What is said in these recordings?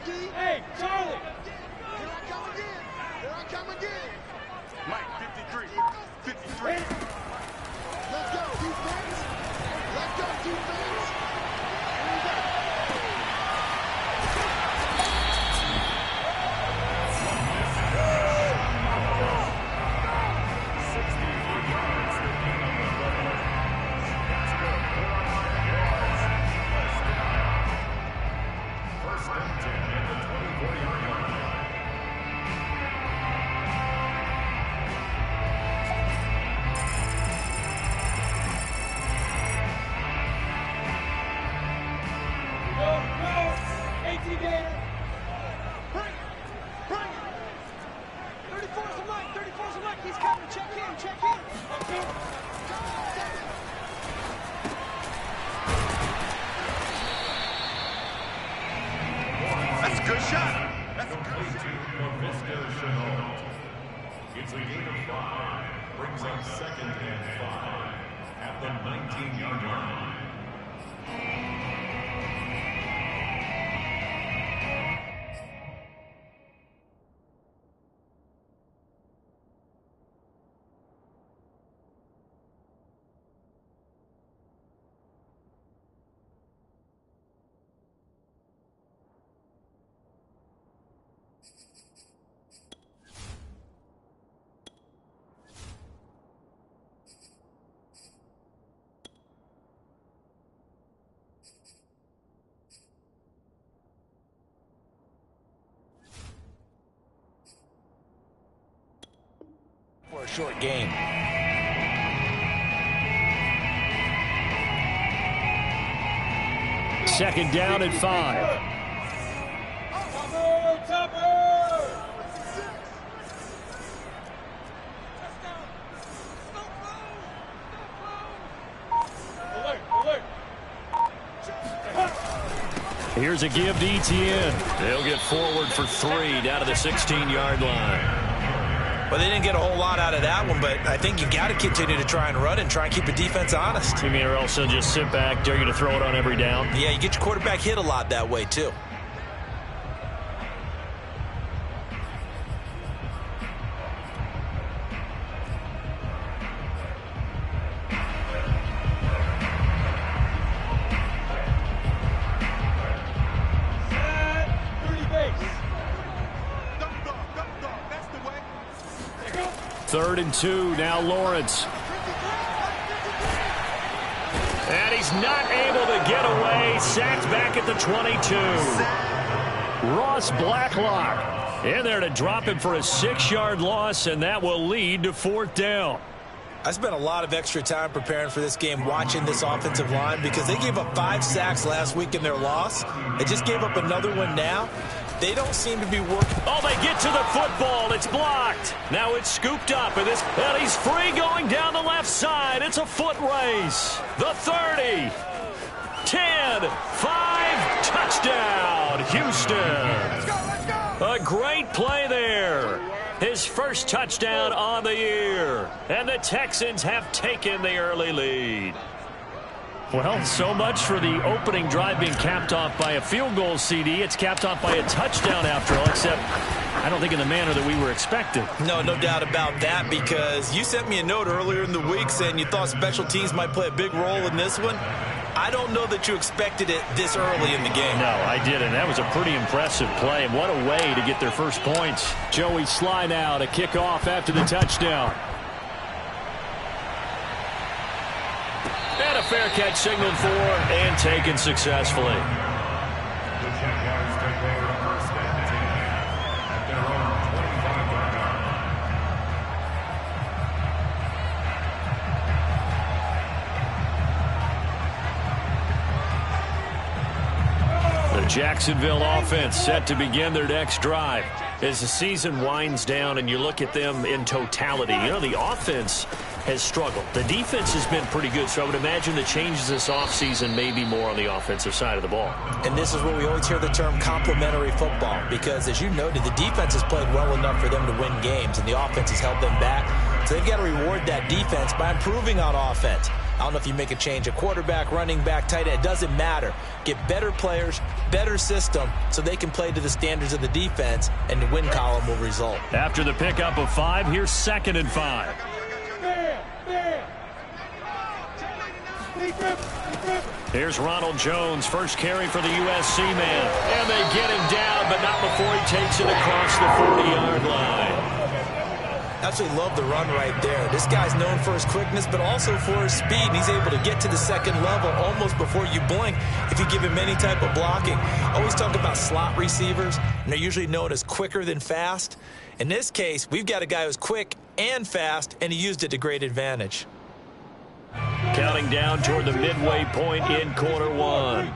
Hey, Charlie! Here I come again. Here I come again. Mike, 53. 53. Let's go, defense. Let's go, defense. Here we go. That's a good shot. That's a good shot. It's a gain of 5. Brings up second and 5 at the 19-yard line. For a short game. Second down at 5. Here's a give to Etienne. They'll get forward for 3 down to the 16-yard line. Well, they didn't get a whole lot out of that one, but I think you got to continue to try and run and try and keep the defense honest. You mean or else they'll just sit back, dare you to throw it on every down? Yeah, you get your quarterback hit a lot that way, too. Third and 2, now Lawrence. And he's not able to get away. Sacked back at the 22. Ross Blacklock in there to drop him for a 6-yard loss, and that will lead to 4th down. I spent a lot of extra time preparing for this game, watching this offensive line, because they gave up 5 sacks last week in their loss. They just gave up another one now. They don't seem to be working. Oh, they get to the football. It's blocked. Now it's scooped up. And he's free going down the left side. It's a foot race. The 30. 10. 5. Touchdown, Houston. Let's go. A great play there. His first touchdown on the year. And the Texans have taken the early lead. Well, so much for the opening drive being capped off by a field goal, CD. It's capped off by a touchdown after all, except I don't think in the manner that we were expecting. No doubt about that, because you sent me a note earlier in the week saying you thought special teams might play a big role in this one. I don't know that you expected it this early in the game. No, I didn't. That was a pretty impressive play, and what a way to get their first points. Joey Sly now to kick off after the touchdown. And a fair catch signaled for and taken successfully. The Jaguars take over first and 10 at their own 25-yard line. The Jacksonville offense set to begin their next drive. As the season winds down and you look at them in totality, you know, the offense has struggled. The defense has been pretty good, so I would imagine the changes this offseason may be more on the offensive side of the ball. And this is where we always hear the term complementary football, because as you noted, the defense has played well enough for them to win games, and the offense has held them back. So they've got to reward that defense by improving on offense. I don't know if you make a change, a quarterback, running back, tight end, it doesn't matter. Get better players, better system, so they can play to the standards of the defense, and the win column will result. After the pickup of 5, here's 2nd and 5. Here's Ronald Jones, first carry for the USC man. And they get him down, but not before he takes it across the 40-yard line. Absolutely love the run right there. This guy's known for his quickness, but also for his speed. And he's able to get to the second level almost before you blink if you give him any type of blocking. Always talk about slot receivers, and they're usually known as quicker than fast. In this case, we've got a guy who's quick and fast, and he used it to great advantage. Counting down toward the midway point in quarter 1.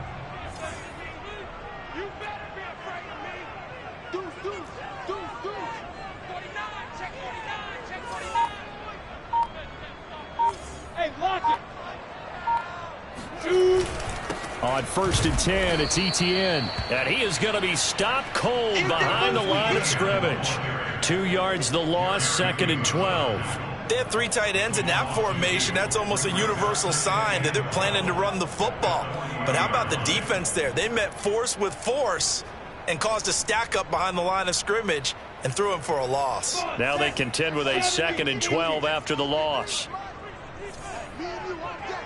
On 1st and 10, it's Etienne. And he is going to be stopped cold behind the line of scrimmage. 2 yards the loss, 2nd and 12. They have 3 tight ends in that formation. That's almost a universal sign that they're planning to run the football. But how about the defense there? They met force with force and caused a stack up behind the line of scrimmage and threw him for a loss. Now they contend with a 2nd and 12 after the loss. Me and you all day.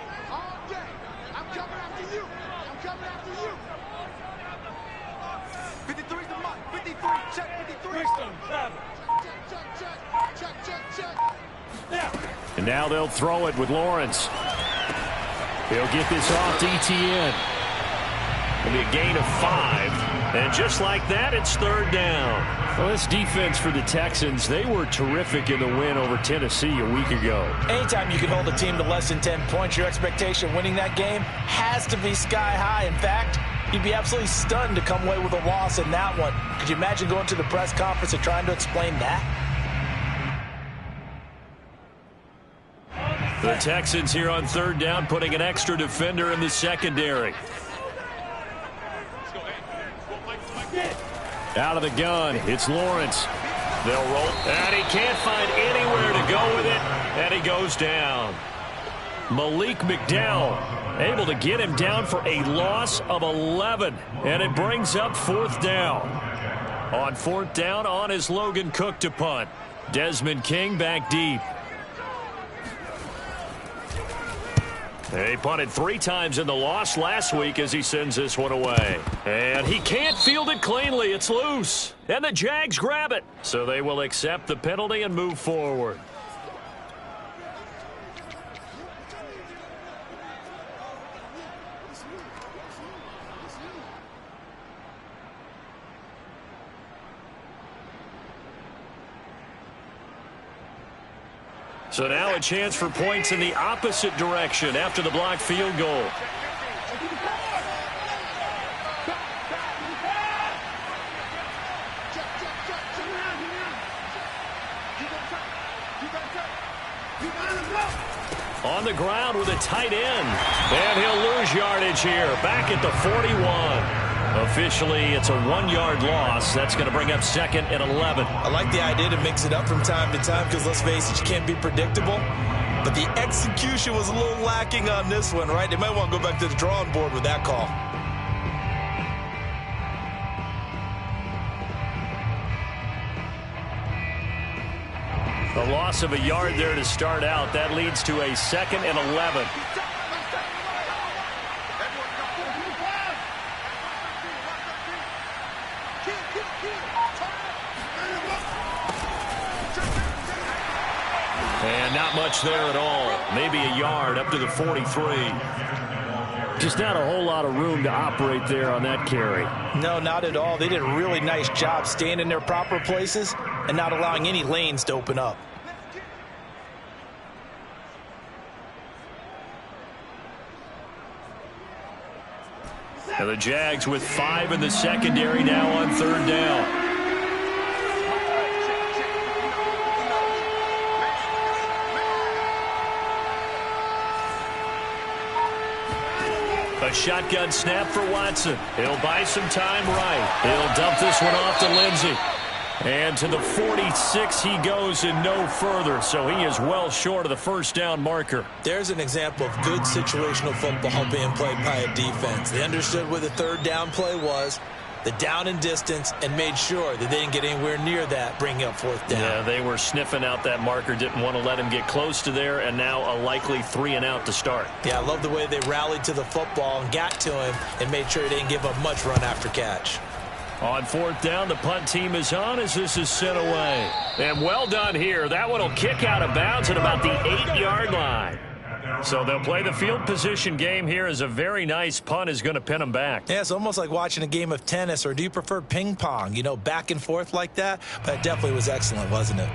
I'm coming after you. 53's the mark. 53. Check 53. Check. And now they'll throw it with Lawrence. He'll get this off to Etienne. It'll be a gain of 5. And just like that, it's 3rd down. Well, this defense for the Texans, they were terrific in the win over Tennessee a week ago. Anytime you can hold a team to less than 10 points, your expectation winning that game has to be sky high. In fact, you'd be absolutely stunned to come away with a loss in that one. Could you imagine going to the press conference and trying to explain that? The Texans here on 3rd down, putting an extra defender in the secondary. Out of the gun, it's Lawrence. They'll roll, and he can't find anywhere to go with it, and he goes down. Malik McDowell able to get him down for a loss of 11, and it brings up 4th down. On 4th down, on is Logan Cook to punt. Desmond King back deep. He punted 3 times in the loss last week as he sends this one away. And he can't field it cleanly. It's loose. And the Jags grab it. So they will accept the penalty and move forward. So now a chance for points in the opposite direction after the blocked field goal. On the ground with a tight end. And he'll lose yardage here. Back at the 41. Officially, it's a 1-yard loss. That's going to bring up 2nd and 11. I like the idea to mix it up from time to time because, let's face it, you can't be predictable. But the execution was a little lacking on this one, right? They might want to go back to the drawing board with that call. A loss of a yard there to start out. That leads to a 2nd and 11. And not much there at all. Maybe a yard up to the 43. Just not a whole lot of room to operate there on that carry. No, not at all. They did a really nice job staying in their proper places and not allowing any lanes to open up. And the Jags with 5 in the secondary now on 3rd down. A shotgun snap for Watson. He'll buy some time right. He'll dump this one off to Lindsey. And to the 46 he goes and no further, so he is well short of the first down marker. There's an example of good situational football being played by a defense. They understood where the third down play was, the down and distance, and made sure that they didn't get anywhere near that, bringing up fourth down. Yeah, they were sniffing out that marker, didn't want to let him get close to there, and now a likely 3-and-out to start. Yeah, I love the way they rallied to the football and got to him and made sure they didn't give up much run after catch. On fourth down, the punt team is on as this is sent away. And well done here. That one will kick out of bounds at about the 8-yard line. So they'll play the field position game here as a very nice punt is going to pin them back. Yeah, it's almost like watching a game of tennis, or do you prefer ping pong? You know, back and forth like that? But it definitely was excellent, wasn't it?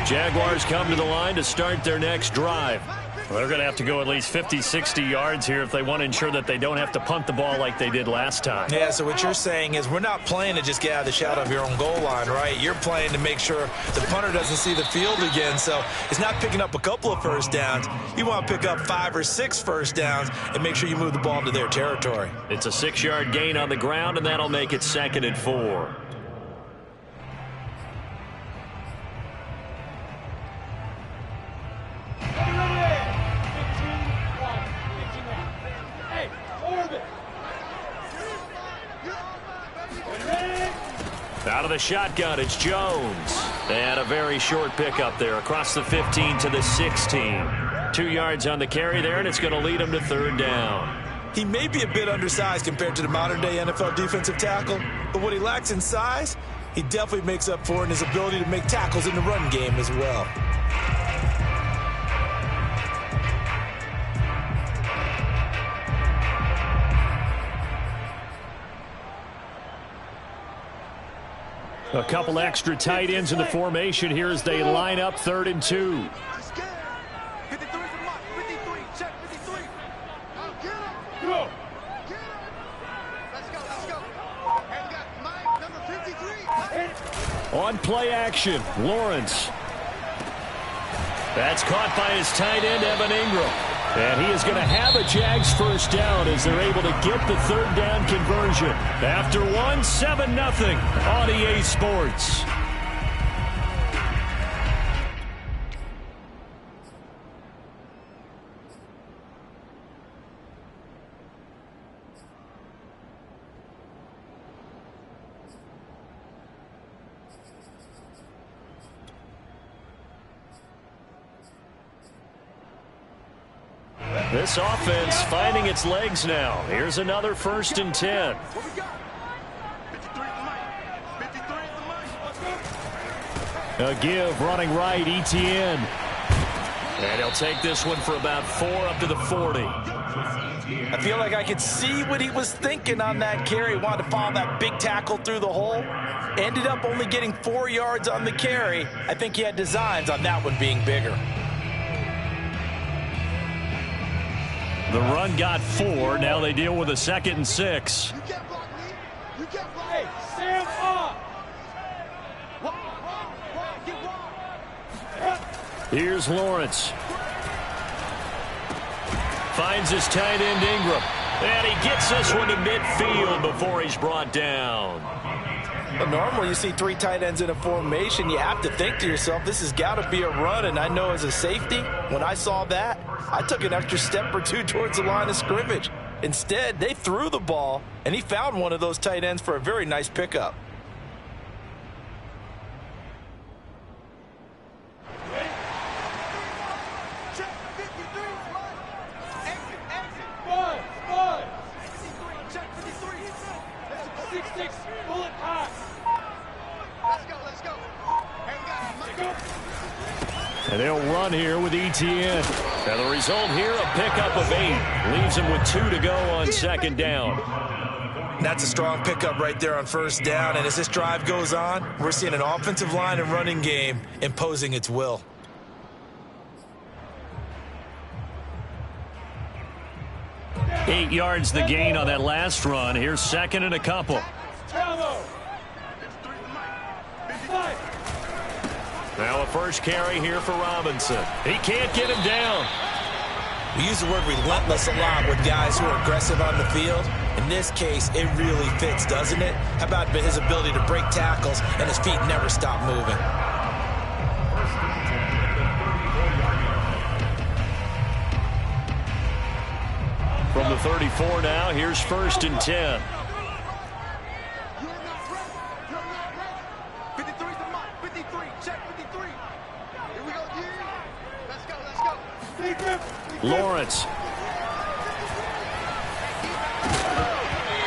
Jaguars come to the line to start their next drive. Well, they're going to have to go at least 50, 60 yards here if they want to ensure that they don't have to punt the ball like they did last time. Yeah, so what you're saying is we're not playing to just get out of the shadow of your own goal line, right? You're playing to make sure the punter doesn't see the field again. So it's not picking up a couple of first downs. You want to pick up 5 or 6 first downs and make sure you move the ball into their territory. It's a 6-yard gain on the ground, and that'll make it 2nd and 4. Out of the shotgun, it's Jones. They had a very short pickup there across the 15 to the 16. 2 yards on the carry there, and it's going to lead him to 3rd down. He may be a bit undersized compared to the modern-day NFL defensive tackle, but what he lacks in size, he definitely makes up for in his ability to make tackles in the run game as well. A couple extra tight ends in the formation here as they line up 3rd and 2. On play action, Lawrence. That's caught by his tight end, Evan Ingram. And he is going to have a Jags first down as they're able to get the 3rd down conversion. After 7-0 on EA Sports. This offense finding its legs now. Here's another 1st and 10. A give running right, Etienne. And he'll take this one for about 4 up to the 40. I feel like I could see what he was thinking on that carry. Wanted to follow that big tackle through the hole. Ended up only getting 4 yards on the carry. I think he had designs on that one being bigger. The run got 4. Now they deal with a 2nd and 6. You can't block me. You can't block me. Hey, stand up. Here's Lawrence. Finds his tight end Ingram. And he gets this one to midfield before he's brought down. But normally you see 3 tight ends in a formation, you have to think to yourself, this has got to be a run. And I know as a safety, when I saw that, I took an extra step or 2 towards the line of scrimmage. Instead, they threw the ball, and he found one of those tight ends for a very nice pickup. And they'll run here with Etienne. And the result here, a pickup of 8. Leaves him with 2 to go on 2nd down. That's a strong pickup right there on 1st down. And as this drive goes on, we're seeing an offensive line and running game imposing its will. Eight yards the gain on that last run. Here's 2nd and a couple. Now a first carry here for Robinson. He can't get him down. We use the word relentless a lot with guys who are aggressive on the field. In this case, it really fits, doesn't it? How about his ability to break tackles and his feet never stop moving? From the 34 now, here's 1st and 10. Lawrence.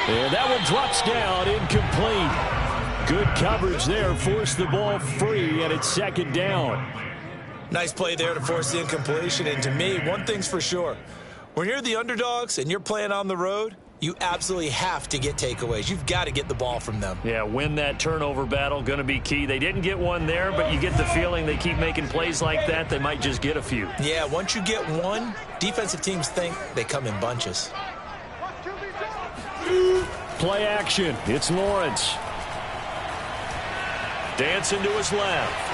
And that one drops down, incomplete. Good coverage there, forced the ball free, and it's 2nd down. Nice play there to force the incompletion, and to me, one thing's for sure. When you're the underdogs and you're playing on the road, you absolutely have to get takeaways. You've got to get the ball from them. Yeah, win that turnover battle, going to be key. They didn't get one there, but you get the feeling they keep making plays like that, they might just get a few. Yeah, once you get one, defensive teams think they come in bunches. Play action. It's Lawrence. Dancing to his left.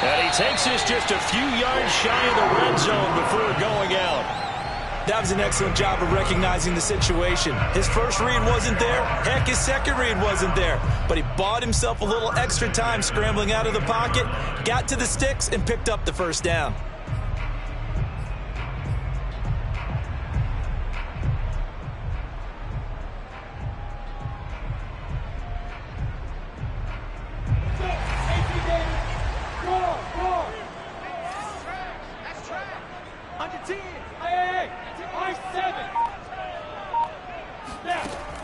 And he takes this just a few yards shy of the red zone before going out. That was an excellent job of recognizing the situation. His first read wasn't there. Heck, his second read wasn't there. But he bought himself a little extra time scrambling out of the pocket, got to the sticks, and picked up the 1st down.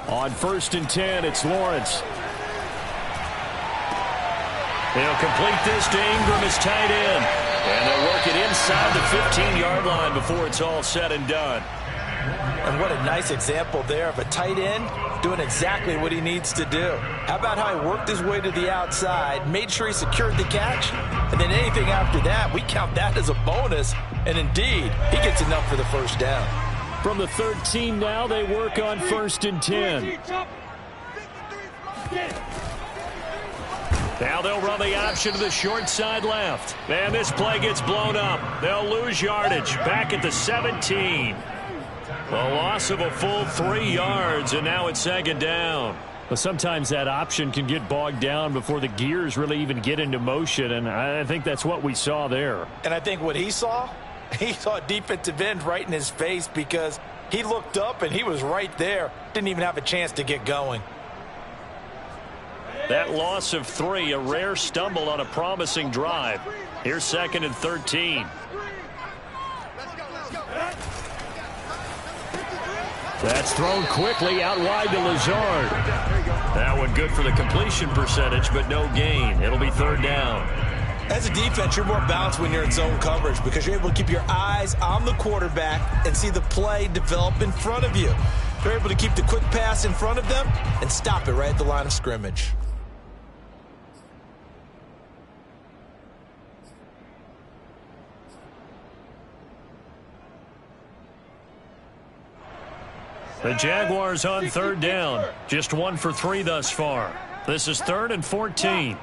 On 1st and 10, it's Lawrence. They'll complete this to Ingram as tight end. And they'll work it inside the 15-yard line before it's all said and done. And what a nice example there of a tight end doing exactly what he needs to do. How about how he worked his way to the outside, made sure he secured the catch, and then anything after that, we count that as a bonus. And indeed, he gets enough for the 1st down. From the 13 now, they work on 1st and 10. Now they'll run the option to the short side left. And this play gets blown up. They'll lose yardage back at the 17. A loss of a full 3 yards, and now it's 2nd down. Well, sometimes that option can get bogged down before the gears really even get into motion, and I think that's what we saw there. And I think what he saw a defensive end right in his face because he looked up and he was right there. Didn't even have a chance to get going. That loss of 3, a rare stumble on a promising drive. Here's 2nd and 13. That's thrown quickly out wide to Lazard. That one good for the completion percentage, but no gain. It'll be 3rd down. As a defense, you're more balanced when you're in zone coverage because you're able to keep your eyes on the quarterback and see the play develop in front of you. They're able to keep the quick pass in front of them and stop it right at the line of scrimmage. The Jaguars on 3rd down. Just 1 for 3 thus far. This is 3rd and 14.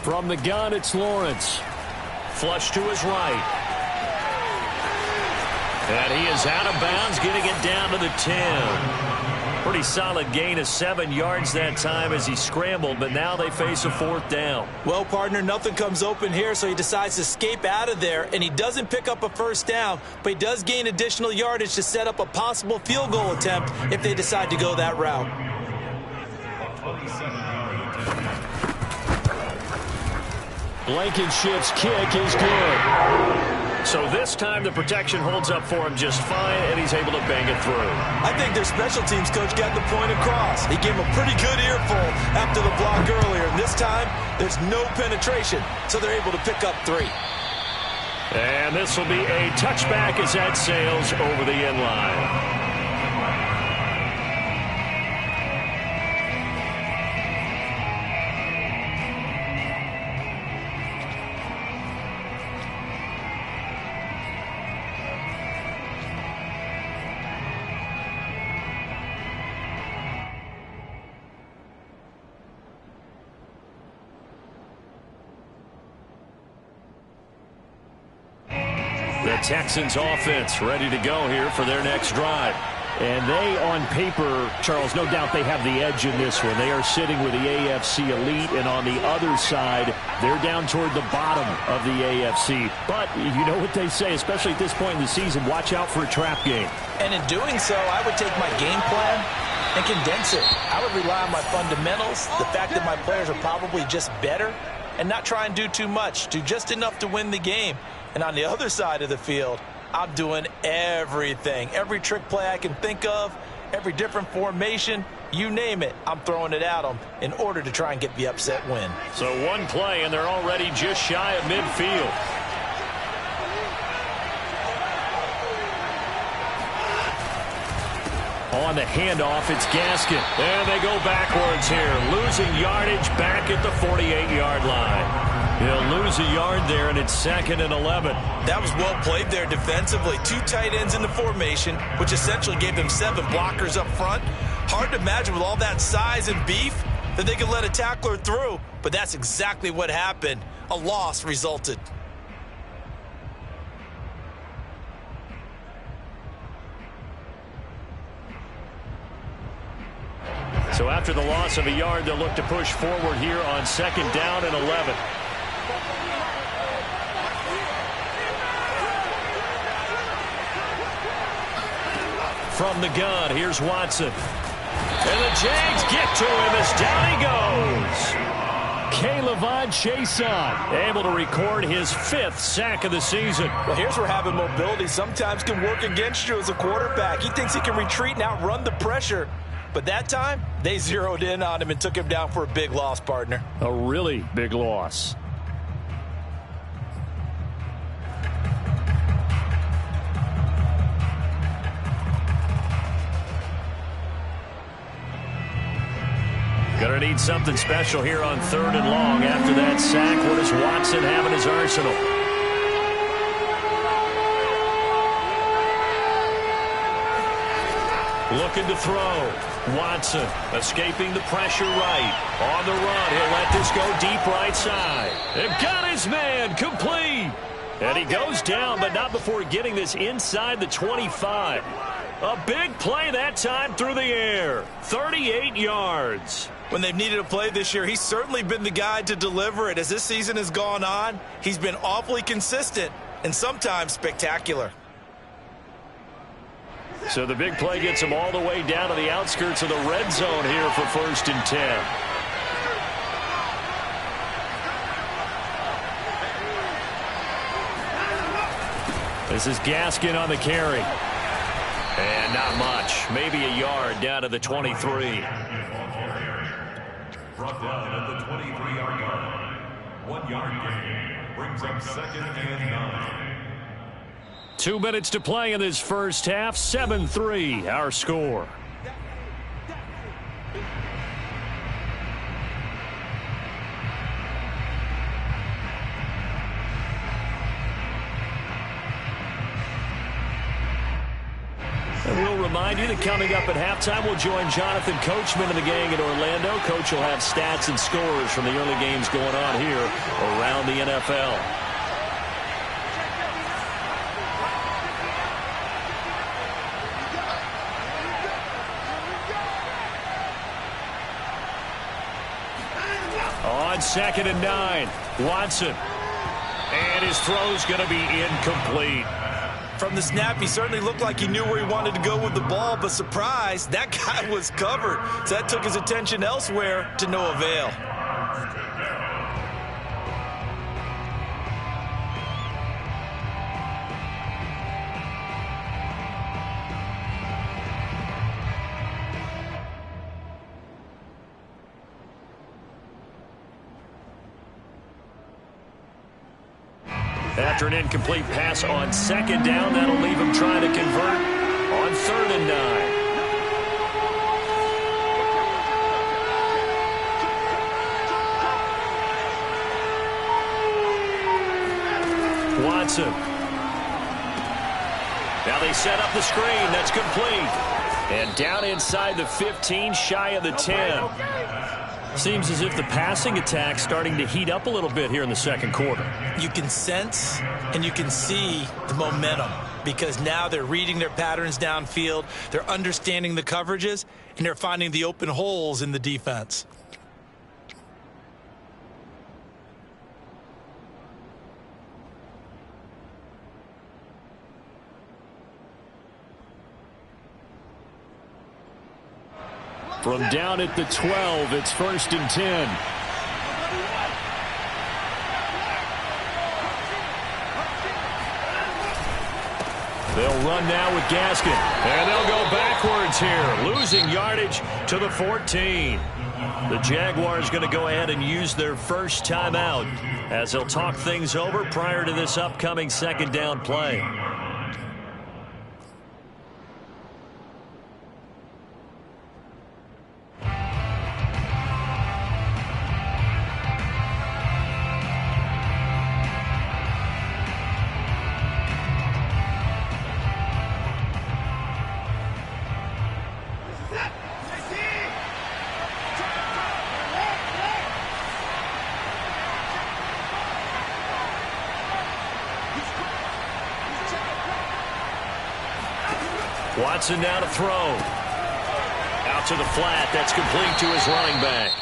From the gun, it's Lawrence. Flush to his right. And he is out of bounds, getting it down to the 10. Pretty solid gain of 7 yards that time as he scrambled, but now they face a 4th down. Well, partner, nothing comes open here, so he decides to escape out of there, and he doesn't pick up a 1st down, but he does gain additional yardage to set up a possible field goal attempt if they decide to go that route. Blankenship's kick is good. So this time the protection holds up for him just fine, and he's able to bang it through. I think their special teams coach got the point across. He gave him a pretty good earful after the block earlier, and this time there's no penetration, so they're able to pick up 3. And this will be a touchback as that sails over the end line. Texans offense ready to go here for their next drive. And they, on paper, Charles, no doubt they have the edge in this one. They are sitting with the AFC elite, and on the other side, they're down toward the bottom of the AFC. But you know what they say, especially at this point in the season, watch out for a trap game. And in doing so, I would take my game plan and condense it. I would rely on my fundamentals, the fact that my players are probably just better, and not try and do too much, do just enough to win the game. And on the other side of the field, I'm doing everything. Every trick play I can think of, every different formation, you name it, I'm throwing it at them in order to try and get the upset win. So one play, and they're already just shy of midfield. On the handoff, it's Gaskin. And they go backwards here, losing yardage back at the 48-yard line. He'll lose a yard there, and it's 2nd and 11. That was well played there defensively. 2 tight ends in the formation, which essentially gave them 7 blockers up front. Hard to imagine with all that size and beef that they could let a tackler through, but that's exactly what happened. A loss resulted. So after the loss of a yard, they'll look to push forward here on 2nd down and 11. From the gun, here's Watson. And the Jags get to him as down he goes. K'Lavon Chaisson able to record his 5th sack of the season. Well, here's where having mobility sometimes can work against you as a quarterback. He thinks he can retreat and outrun the pressure. But that time, they zeroed in on him and took him down for a big loss, partner. A really big loss. Gonna need something special here on 3rd and long. After that sack, what does Watson have in his arsenal? Looking to throw. Watson escaping the pressure right. On the run, he'll let this go deep right side. And got his man, complete. And he goes down, but not before getting this inside the 25. A big play that time through the air. 38 yards. When they've needed a play this year, he's certainly been the guy to deliver it. As this season has gone on, he's been awfully consistent and sometimes spectacular. So the big play gets him all the way down to the outskirts of the red zone here for 1st and 10. This is Gaskin on the carry. And not much. Maybe a yard down to the 23. Brought down at the 23-yard line. 1-yard gain brings up 2nd and 9. 2 minutes to play in this first half. 7-3 our score. And we'll remind you that coming up at halftime, we'll join Jonathan Coachman and the gang in Orlando. Coach will have stats and scores from the early games going on here around the NFL. On 2nd and 9, Watson. And his throw's going to be incomplete. From the snap, he certainly looked like he knew where he wanted to go with the ball, but surprise, that guy was covered. So that took his attention elsewhere to no avail. After an incomplete pass on 2nd down, that'll leave him trying to convert on 3rd and 9. Watson. Now they set up the screen. That's complete. And down inside the 15, shy of the 10. Seems as if the passing attack's starting to heat up a little bit here in the second quarter. You can sense and you can see the momentum because now they're reading their patterns downfield, they're understanding the coverages, and they're finding the open holes in the defense. From down at the 12, it's 1st and 10. They'll run now with Gaskin. And they'll go backwards here, losing yardage to the 14. The Jaguars going to go ahead and use their first timeout as they'll talk things over prior to this upcoming second down play. Watson now to throw. Out to the flat. That's complete to his running back.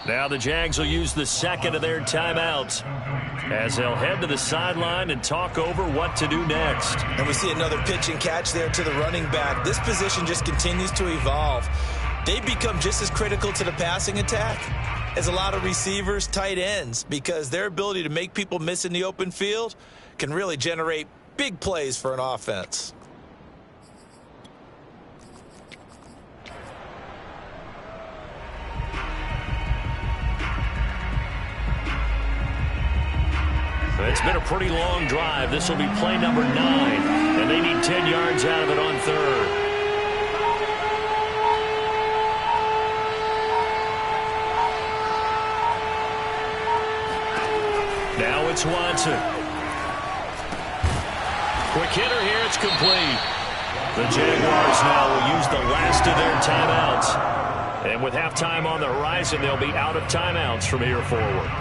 Now the Jags will use the second of their timeouts as they'll head to the sideline and talk over what to do next. And we see another pitch and catch there to the running back. This position just continues to evolve. They become just as critical to the passing attack as a lot of receivers, tight ends, because their ability to make people miss in the open field can really generate big plays for an offense. It's been a pretty long drive. This will be play number 9, and they need 10 yards out of it on third. Now it's Watson. Quick hitter here. It's complete. The Jaguars now will use the last of their timeouts. And with halftime on the horizon, they'll be out of timeouts from here forward.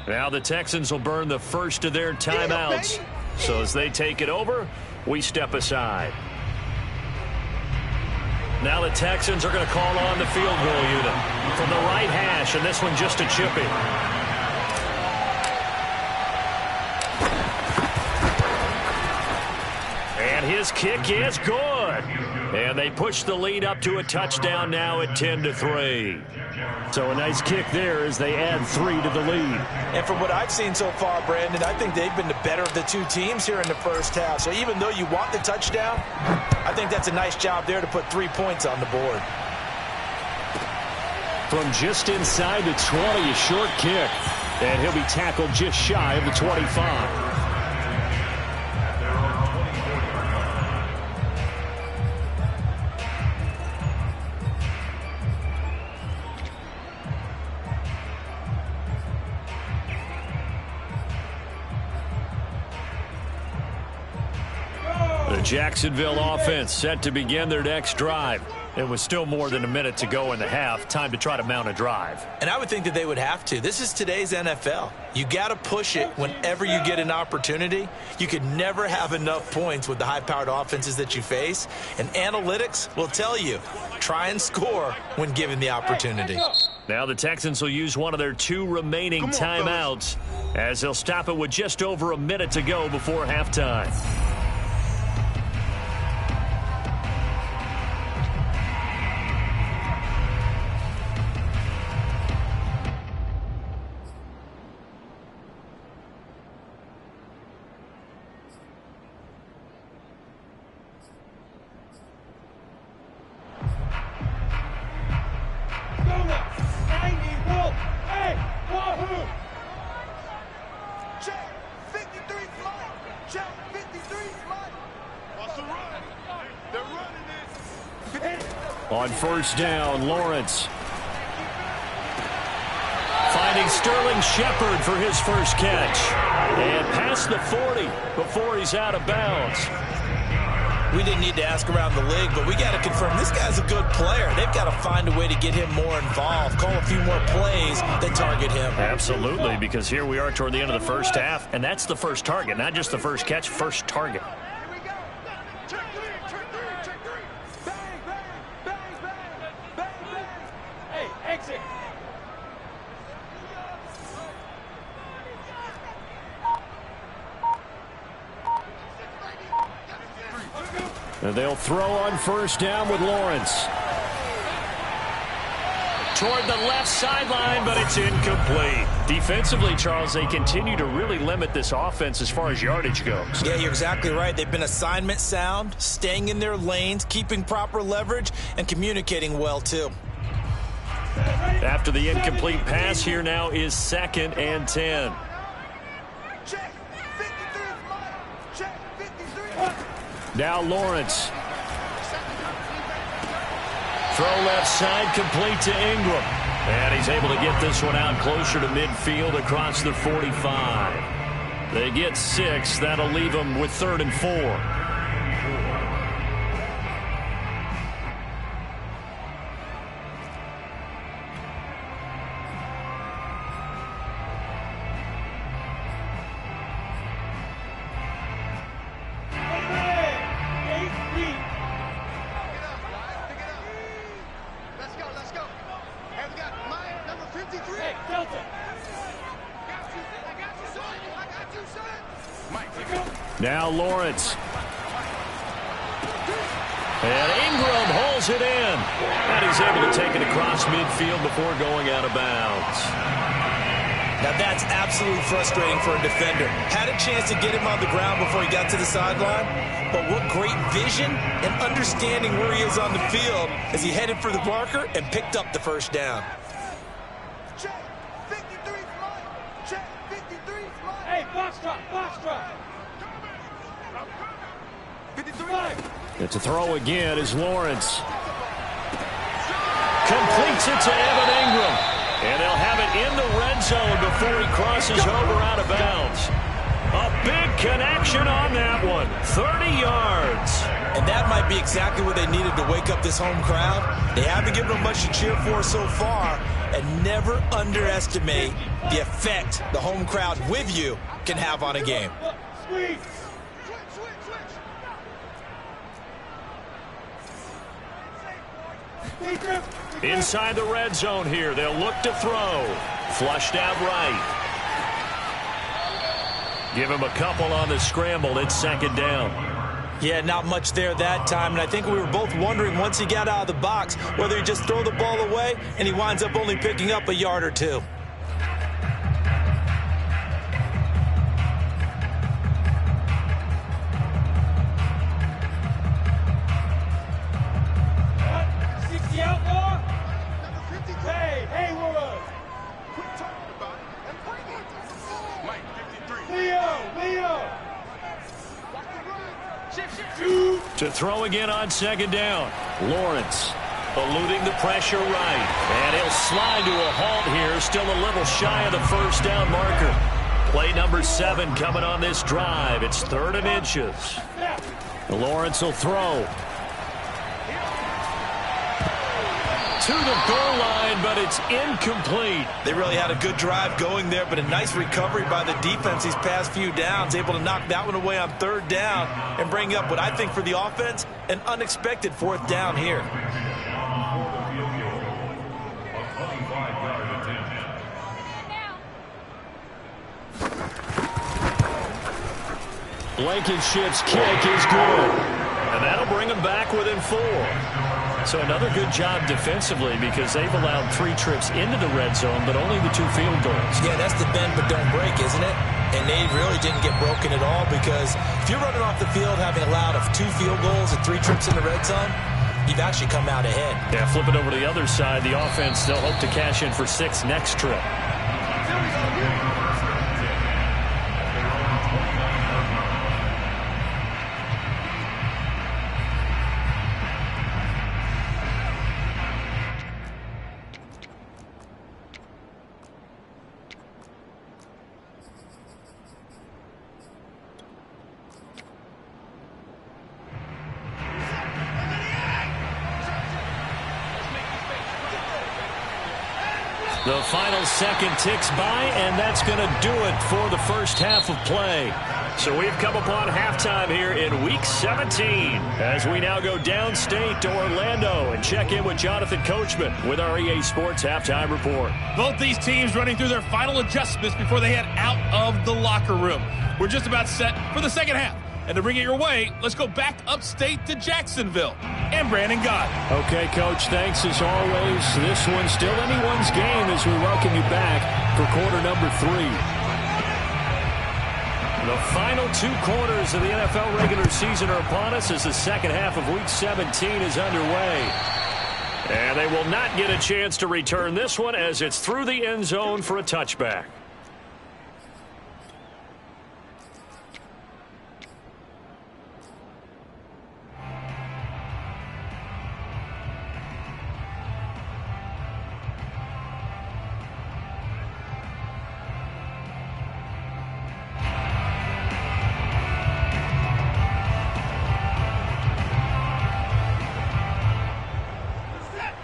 Now the Texans will burn the first of their timeouts. So as they take it over, we step aside. Now the Texans are going to call on the field goal unit from the right hash, and this one just a chippy. And his kick is good. And they push the lead up to a touchdown now at 10-3. So a nice kick there as they add 3 to the lead. And from what I've seen so far, Brandon, I think they've been the better of the two teams here in the first half. So even though you want the touchdown, I think that's a nice job there to put 3 points on the board. From just inside the 20, a short kick. And he'll be tackled just shy of the 25. Jacksonville offense set to begin their next drive. It was still more than a minute to go in the half. Time to try to mount a drive. And I would think that they would have to. This is today's NFL. You got to push it whenever you get an opportunity. You could never have enough points with the high-powered offenses that you face. And analytics will tell you, try and score when given the opportunity. Now the Texans will use one of their 2 remaining timeouts as they'll stop it with just over a minute to go before halftime. On first down, Lawrence. Finding Sterling Shepard for his first catch. And past the 40 before he's out of bounds. We didn't need to ask around the league, but we got to confirm this guy's a good player. They've got to find a way to get him more involved, call a few more plays that target him. Absolutely, because here we are toward the end of the first half, and that's the first target, not just the first catch, first target. And they'll throw on first down with Lawrence. Toward the left sideline, but it's incomplete. Defensively, Charles, they continue to really limit this offense as far as yardage goes. Yeah, you're exactly right. They've been assignment sound, staying in their lanes, keeping proper leverage, and communicating well, too. After the incomplete pass, here now is 2nd and 10. Now Lawrence. Throw left side, complete to Ingram. And he's able to get this one out closer to midfield across the 45. They get 6. That'll leave them with 3rd and 4. Now Lawrence. And Ingram holds it in. And he's able to take it across midfield before going out of bounds. Now that's absolutely frustrating for a defender. Had a chance to get him on the ground before he got to the sideline. But what great vision and understanding where he is on the field as he headed for the marker and picked up the first down. Hey, box drop, box drop. It's a throw again is Lawrence. Completes it to Evan Ingram. And they'll have it in the red zone before he crosses over out of bounds. A big connection on that one. 30 yards. And that might be exactly what they needed to wake up this home crowd. They haven't given them much to cheer for so far. And never underestimate the effect the home crowd with you can have on a game. Inside the red zone here. They'll look to throw. Flushed out right. Give him a couple on the scramble. It's 2nd down. Yeah, not much there that time. And I think we were both wondering once he got out of the box whether he'd just throw the ball away and he winds up only picking up a yard or 2. To throw again on 2nd down. Lawrence eluding the pressure right. And he'll slide to a halt here. Still a little shy of the first down marker. Play number 7 coming on this drive. It's 3rd and inches. Lawrence will throw. to the goal line, but it's incomplete. They really had a good drive going there, but a nice recovery by the defense these past few downs, able to knock that one away on 3rd down and bring up what I think for the offense, an unexpected 4th down here. Blankenship's kick is good. And that'll bring them back within 4. So another good job defensively because they've allowed 3 trips into the red zone, but only the 2 field goals. Yeah, that's the bend but don't break, isn't it? And they really didn't get broken at all because if you're running off the field having allowed 2 field goals and 3 trips in the red zone, you've actually come out ahead. Yeah, flip it over to the other side. The offense, they'll hope to cash in for 6 next trip. The final second ticks by, and that's going to do it for the first half of play. So we've come upon halftime here in Week 17 as we now go downstate to Orlando and check in with Jonathan Coachman with our EA Sports Halftime Report. Both these teams running through their final adjustments before they head out of the locker room. We're just about set for the second half. And to bring it your way, let's go back upstate to Jacksonville. And Brandon Gott. Okay, Coach, thanks as always. This one's still anyone's game as we welcome you back for quarter number 3. The final 2 quarters of the NFL regular season are upon us as the second half of Week 17 is underway. And they will not get a chance to return this one as it's through the end zone for a touchback.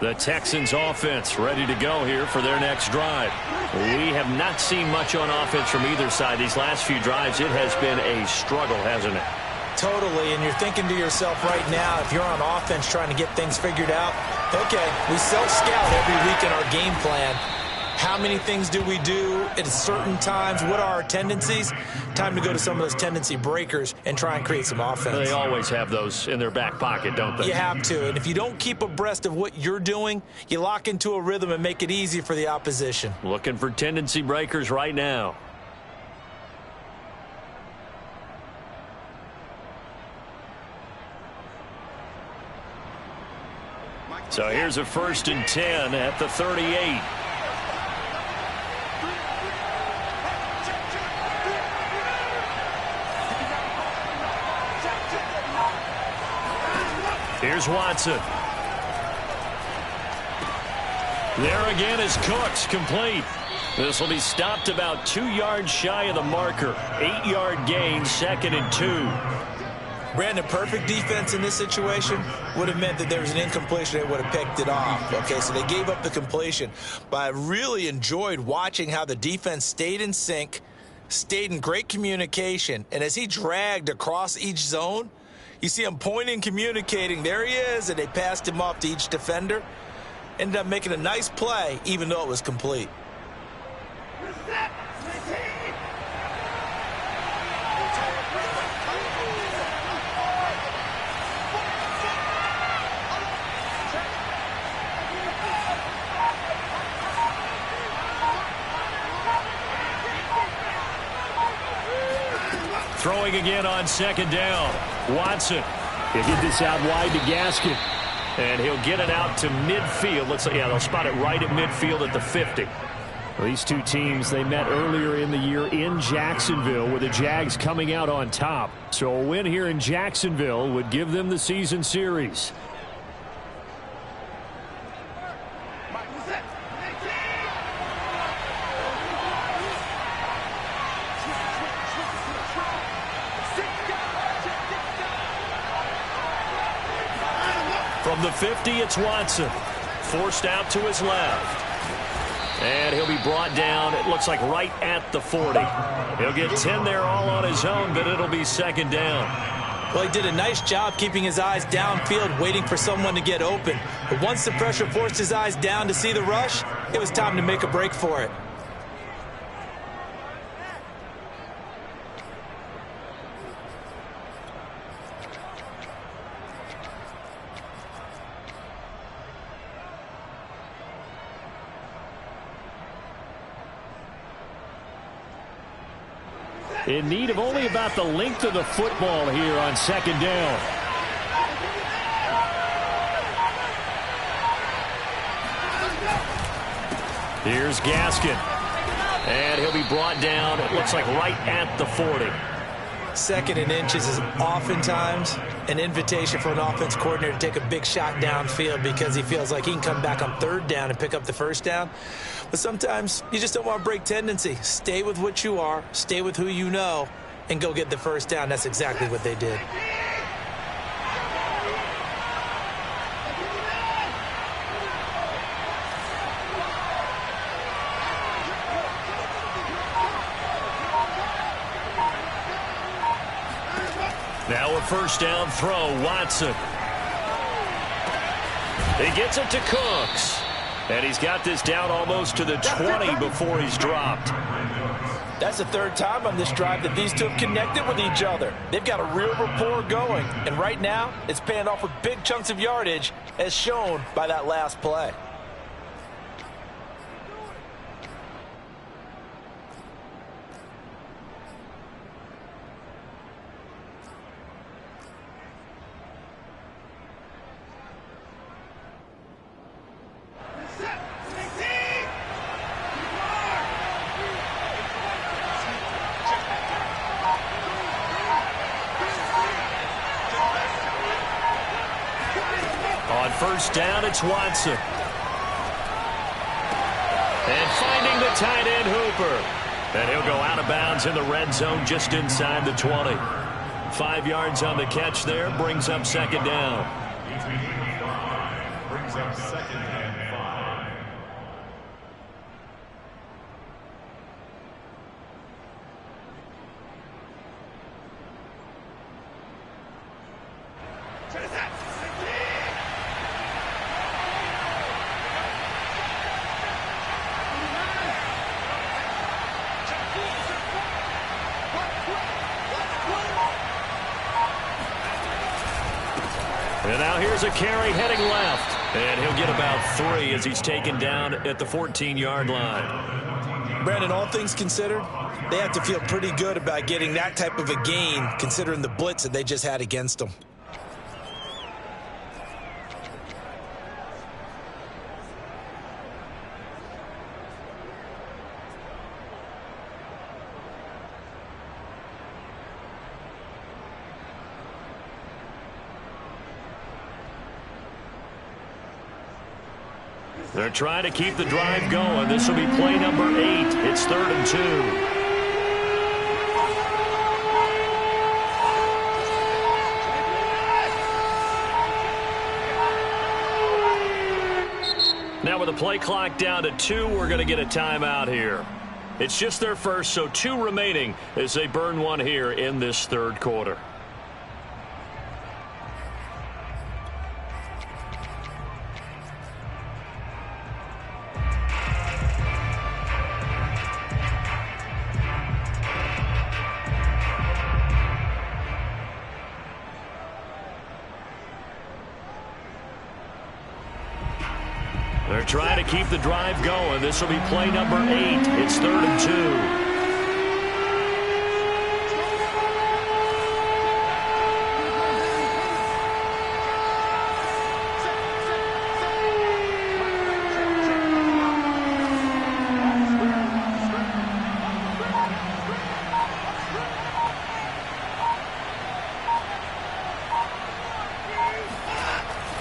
The Texans offense ready to go here for their next drive. We have not seen much on offense from either side these last few drives. It has been a struggle, hasn't it? Totally, and you're thinking to yourself right now, if you're on offense trying to get things figured out, okay, we self-scout every week in our game plan. How many things do we do at certain times? What are our tendencies? Time to go to some of those tendency breakers and try and create some offense. They always have those in their back pocket, don't they? You have to, and if you don't keep abreast of what you're doing, you lock into a rhythm and make it easy for the opposition. Looking for tendency breakers right now. So here's a 1st and 10 at the 38. Here's Watson. There again is Cooks, complete. This will be stopped about 2 yards shy of the marker. 8-yard gain, 2nd and 2. Brandon, perfect defense in this situation would have meant that there was an incompletion. They would have picked it off. Okay, so they gave up the completion. But I really enjoyed watching how the defense stayed in sync, stayed in great communication, and as he dragged across each zone, you see him pointing, communicating. There he is, and they passed him off to each defender. Ended up making a nice play, even though it was complete. Throwing again on 2nd down. Watson. He'll get this out wide to Gaskin. And he'll get it out to midfield. Looks like, yeah, they'll spot it right at midfield at the 50. Well, these two teams, they met earlier in the year in Jacksonville with the Jags coming out on top. So a win here in Jacksonville would give them the season series. From the 50, it's Watson. forced out to his left. And he'll be brought down, it looks like right at the 40. He'll get 10 there all on his own, but it'll be second down. Well, he did a nice job keeping his eyes downfield, waiting for someone to get open. But once the pressure forced his eyes down to see the rush, it was time to make a break for it. In need of only about the length of the football here on second down. Here's Gaskin. And he'll be brought down, it looks like right at the 40. Second and inches is oftentimes an invitation for an offense coordinator to take a big shot downfield because he feels like he can come back on third down and pick up the first down. But sometimes you just don't want to break tendency. Stay with what you are, stay with who you know, and go get the first down. That's exactly what they did. Now a first down throw, Watson. He gets it to Cooks. And he's got this down almost to the 20 before he's dropped. That's the third time on this drive that these two have connected with each other. They've got a real rapport going. And right now, it's paying off with big chunks of yardage, as shown by that last play. On first down, it's Watson. And finding the tight end, Hooper. And he'll go out of bounds in the red zone just inside the 20. 5 yards on the catch there, brings up second down. Brings up second and 5. And now here's a carry heading left. And he'll get about 3 as he's taken down at the 14-yard line. Brandon, all things considered, they have to feel pretty good about getting that type of a gain, considering the blitz that they just had against them. They're trying to keep the drive going. This will be play number 8. It's 3rd and 2. Now with the play clock down to 2, we're going to get a timeout here. It's just their first, so 2 remaining as they burn one here in this third quarter. They're trying to keep the drive going. This will be play number 8. It's 3rd and 2.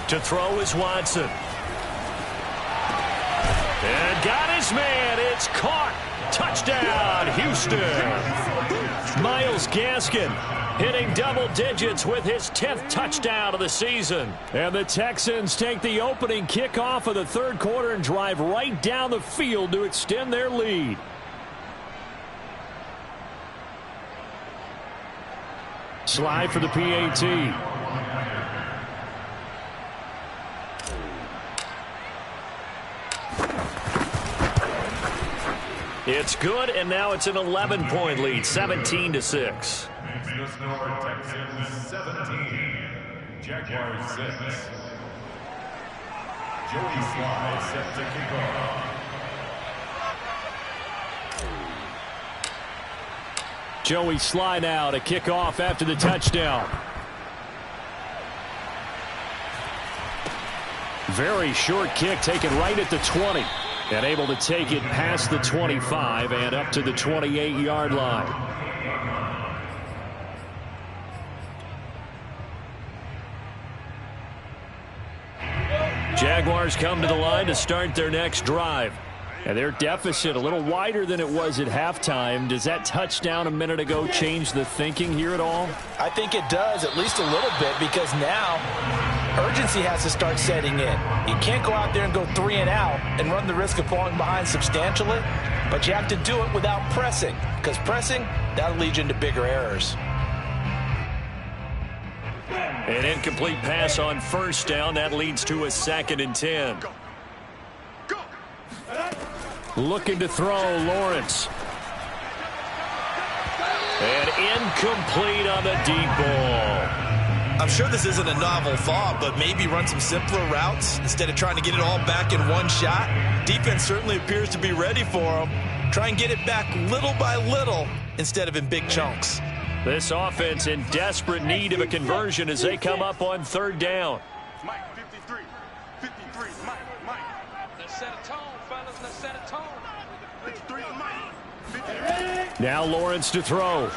To throw is Watson. And got his man. It's caught. Touchdown, Houston. Miles Myles Gaskin, hitting double digits with his 10th touchdown of the season. And the Texans take the opening kickoff of the third quarter and drive right down the field to extend their lead. Slide for the PAT. It's good, and now it's an 11-point lead, 17-6. The score, Texans 17, Jaguars 6. Joey Sly set to kick off. Joey Sly now to kick off after the touchdown. Very short kick taken right at the 20. And able to take it past the 25 and up to the 28-yard line. Jaguars come to the line to start their next drive. And their deficit a little wider than it was at halftime. Does that touchdown a minute ago change the thinking here at all? I think it does, at least a little bit, because now urgency has to start setting in. You can't go out there and go 3 and out and run the risk of falling behind substantially, but you have to do it without pressing, because pressing, that'll lead you into bigger errors. An incomplete pass on first down. That leads to a 2nd and 10. Looking to throw, Lawrence. And incomplete on the deep ball. I'm sure this isn't a novel thought, but maybe run some simpler routes instead of trying to get it all back in one shot. Defense certainly appears to be ready for him. Try and get it back little by little instead of in big chunks. This offense in desperate need of a conversion as they come up on 3rd down. Mike, 53. 53, Mike. Let's set a tone, fellas. Let's set a tone. 53, Mike. 53. Now Lawrence to throw.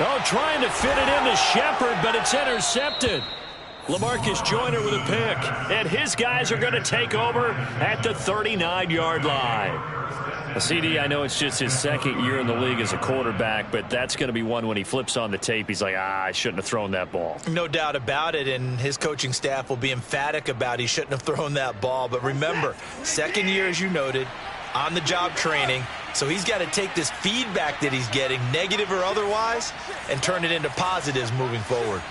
Oh, trying to fit it into Shepard, but it's intercepted. LaMarcus Joyner with a pick, and his guys are going to take over at the 39-yard line. CD, I know it's just his 2nd year in the league as a quarterback, but that's going to be one when he flips on the tape, he's like, I shouldn't have thrown that ball. No doubt about it, and his coaching staff will be emphatic about he shouldn't have thrown that ball. But remember, 2nd year, as you noted, on-the-job training, so he's got to take this feedback that he's getting, negative or otherwise, and turn it into positives moving forward.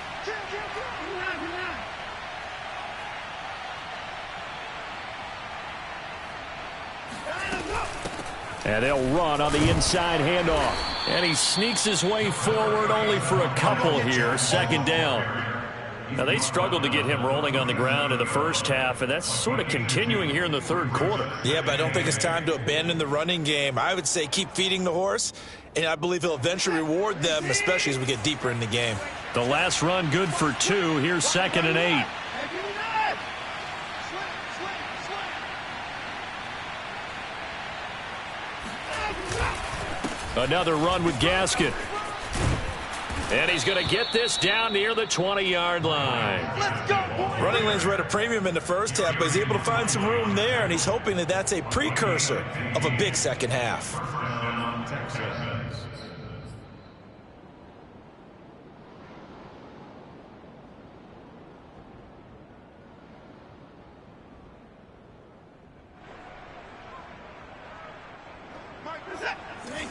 And they'll run on the inside handoff. And he sneaks his way forward only for a couple here. 2nd down. Now, they struggled to get him rolling on the ground in the first half, and that's sort of continuing here in the 3rd quarter. Yeah, but I don't think it's time to abandon the running game. I would say keep feeding the horse, and I believe he'll eventually reward them, especially as we get deeper in the game. The last run good for 2. Here's 2nd and 8. Another run with Gaskin. And he's going to get this down near the 20-yard line. Let's go, boys. Running lanes were at a premium in the first half, but he's able to find some room there, and he's hoping that that's a precursor of a big second half. Texans. Mike, what's that? 18.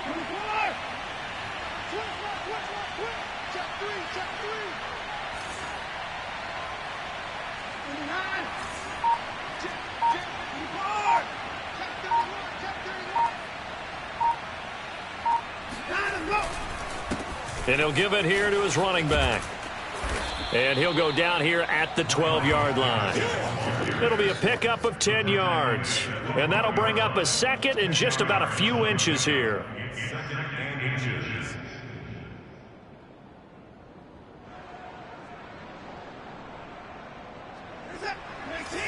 24. Quick. Check 3. 29. Check 54. Check 31. 9 and go. And he'll give it here to his running back. And he'll go down here at the 12-yard line. It'll be a pickup of 10 yards. And that'll bring up a 2nd and just about a few inches here. 2nd and inches. Is that 19?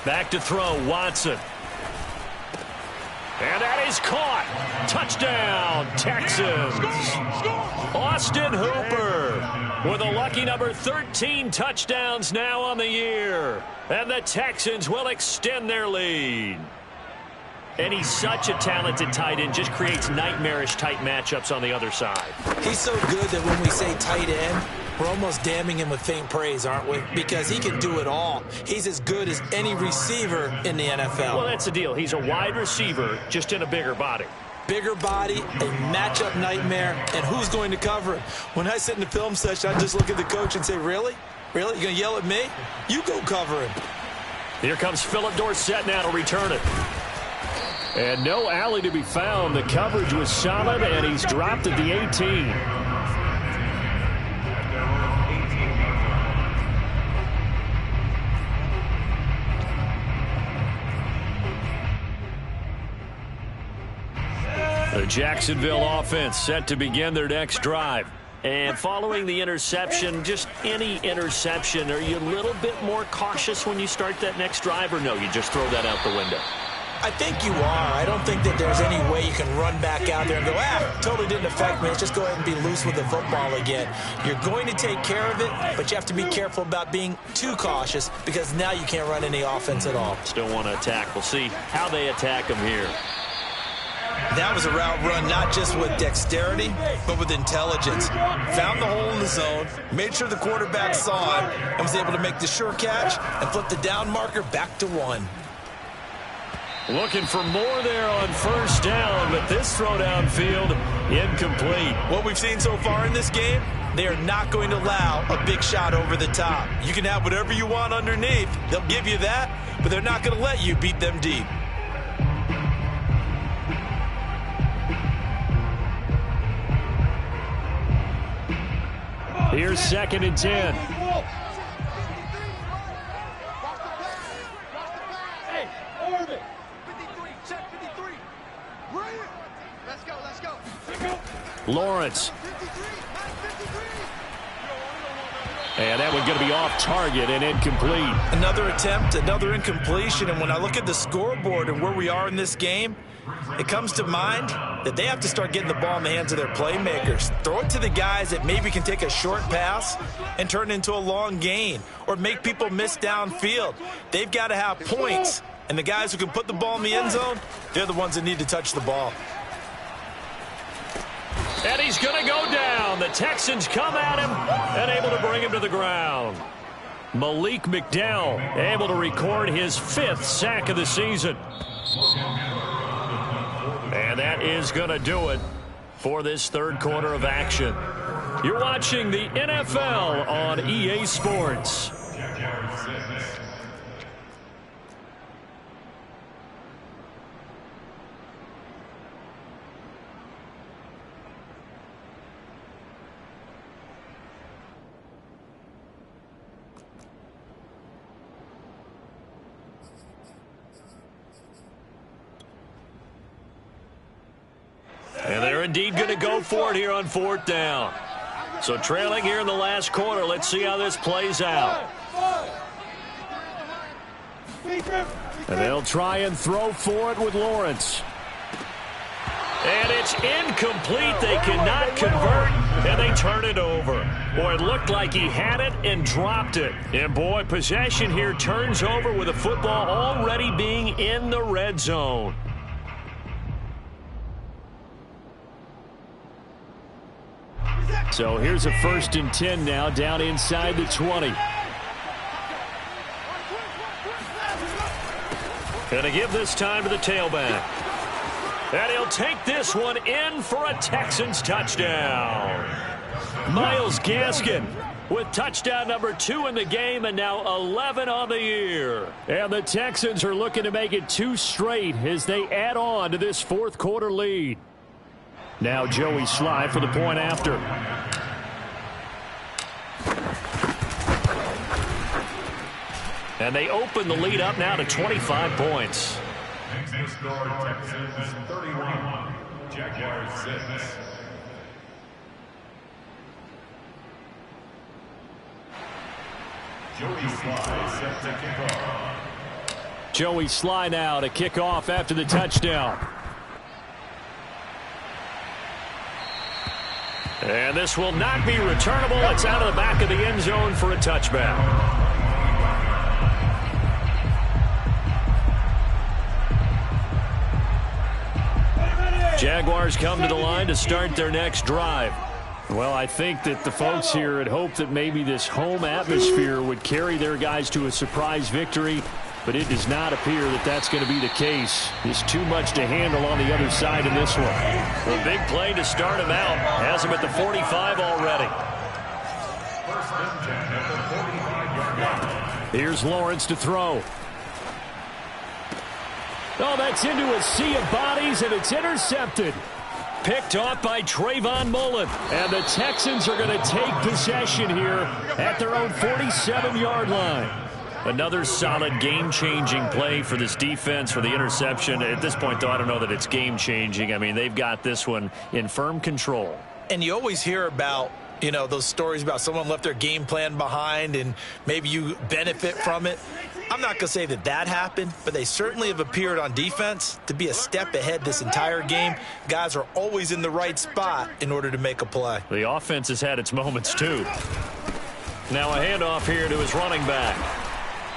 Back to throw, Watson. And that He's caught. Touchdown, Texans. Austin Hooper with a lucky number 13 touchdowns now on the year. And the Texans will extend their lead. And he's such a talented tight end, just creates nightmarish-type matchups on the other side. He's so good that when we say tight end, we're almost damning him with faint praise, aren't we? Because he can do it all. He's as good as any receiver in the NFL. Well, that's the deal. He's a wide receiver, just in a bigger body. Bigger body, a matchup nightmare, and who's going to cover him? When I sit in the film session, I just look at the coach and say, really? Really? You going to yell at me? You go cover him. Here comes Philip Dorsett now to return it. And no alley to be found. The coverage was solid, and he's dropped at the 18. The Jacksonville offense set to begin their next drive. And following the interception, just any interception, are you a little bit more cautious when you start that next drive, or no, you just throw that out the window? I think you are. I don't think that there's any way you can run back out there and go, totally didn't affect me. Let's just go ahead and be loose with the football again. You're going to take care of it, but you have to be careful about being too cautious because now you can't run any offense at all. Still want to attack. We'll see how they attack him here. That was a route run not just with dexterity, but with intelligence. Found the hole in the zone, made sure the quarterback saw it, and was able to make the sure catch and flip the down marker back to 1. Looking for more there on first down, but this throw downfield incomplete. What we've seen so far in this game, they are not going to allow a big shot over the top. You can have whatever you want underneath. They'll give you that, but they're not going to let you beat them deep. Here's 2nd and 10. Lawrence. And that one's going to be off target and incomplete. Another attempt, another incompletion. And when I look at the scoreboard and where we are in this game, it comes to mind that they have to start getting the ball in the hands of their playmakers. Throw it to the guys that maybe can take a short pass and turn it into a long gain or make people miss downfield. They've got to have points. And the guys who can put the ball in the end zone, they're the ones that need to touch the ball. And he's going to go down. The Texans come at him and able to bring him to the ground. Malik McDowell able to record his 5th sack of the season. And that is going to do it for this third quarter of action. You're watching the NFL on EA Sports. And they're indeed going to go for it here on 4th down. So trailing here in the last quarter. Let's see how this plays out. And they'll try and throw for it with Lawrence. And it's incomplete. They cannot convert, and they turn it over. Boy, it looked like he had it and dropped it. And, boy, possession here turns over with the football already being in the red zone. So here's a 1st and 10 now, down inside the 20. Going to give this time to the tailback. And he'll take this one in for a Texans touchdown. Myles Gaskin with touchdown number 2 in the game and now 11 on the year. And the Texans are looking to make it 2 straight as they add on to this 4th quarter lead. Now Joey Sly for the point after. And they open the lead up now to 25 points. Texans score Texans 31, Jaguars 6. Joey Sly set to kick off. Joey Sly now to kick off after the touchdown. And this will not be returnable. It's out of the back of the end zone for a touchback. Jaguars come to the line to start their next drive. Well, I think that the folks here had hoped that maybe this home atmosphere would carry their guys to a surprise victory, but it does not appear that that's going to be the case. There's too much to handle on the other side in this one. A big play to start him out. Has him at the 45 already. Here's Lawrence to throw. Oh, that's into a sea of bodies, and it's intercepted. Picked off by Trayvon Mullen. And the Texans are going to take possession here at their own 47-yard line. Another solid game-changing play for this defense for the interception. At this point, though, I don't know that it's game-changing. I mean, they've got this one in firm control. And you always hear about, you know, those stories about someone left their game plan behind and maybe you benefit from it. I'm not going to say that that happened, but they certainly have appeared on defense to be a step ahead this entire game. Guys are always in the right spot in order to make a play. The offense has had its moments, too. Now a handoff here to his running back.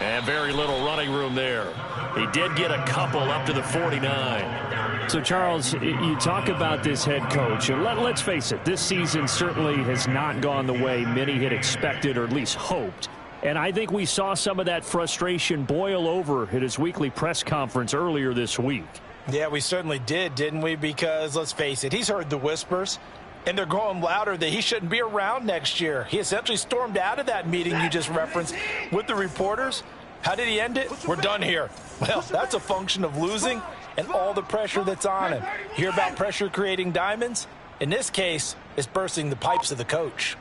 And very little running room there. He did get a couple up to the 49. So, Charles, you talk about this head coach. Let's face it, this season certainly has not gone the way many had expected or at least hoped. And I think we saw some of that frustration boil over at his weekly press conference earlier this week. Yeah, we certainly did, didn't we? Because, let's face it, he's heard the whispers, and they're going louder that he shouldn't be around next year. He essentially stormed out of that meeting you just referenced with the reporters. How did he end it? We're done here. Well, that's a function of losing and all the pressure that's on him. Hear about pressure creating diamonds? In this case, it's bursting the pipes of the coach.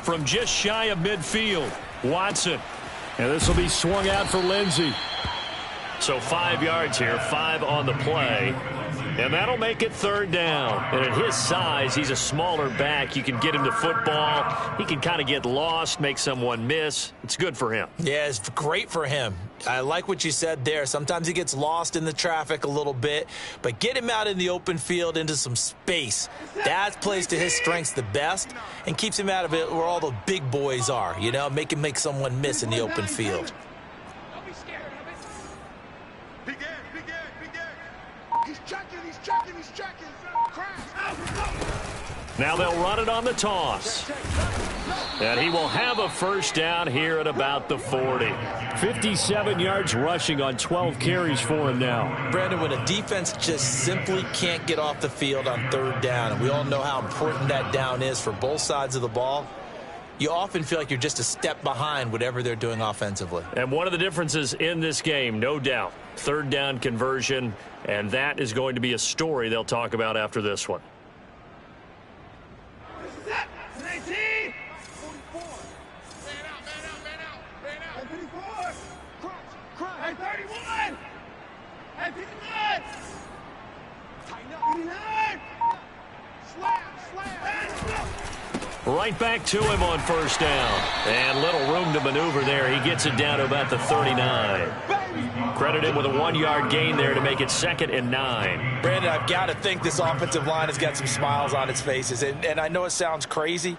From just shy of midfield, Watson. And this will be swung out for Lindsey. So 5 yards here, 5 on the play. And that'll make it third down. And at his size, he's a smaller back. You can get him to football. He can kind of get lost, make someone miss. It's good for him. Yeah, it's great for him. I like what you said there. Sometimes he gets lost in the traffic a little bit, but get him out in the open field into some space. That plays to his strengths the best and keeps him out of it where all the big boys are, you know, make him make someone miss in the open field. He's checking. Now they'll run it on the toss. And he will have a first down here at about the 40. 57 yards rushing on 12 carries for him now. Brandon, when a defense just simply can't get off the field on third down, and we all know how important that down is for both sides of the ball, you often feel like you're just a step behind whatever they're doing offensively. And one of the differences in this game, no doubt, third down conversion, and that is going to be a story they'll talk about after this one. Right back to him on first down. And little room to maneuver there. He gets it down to about the 39. Credit him with a 1-yard gain there to make it 2nd and 9. Brandon, I've got to think this offensive line has got some smiles on its faces. And I know it sounds crazy,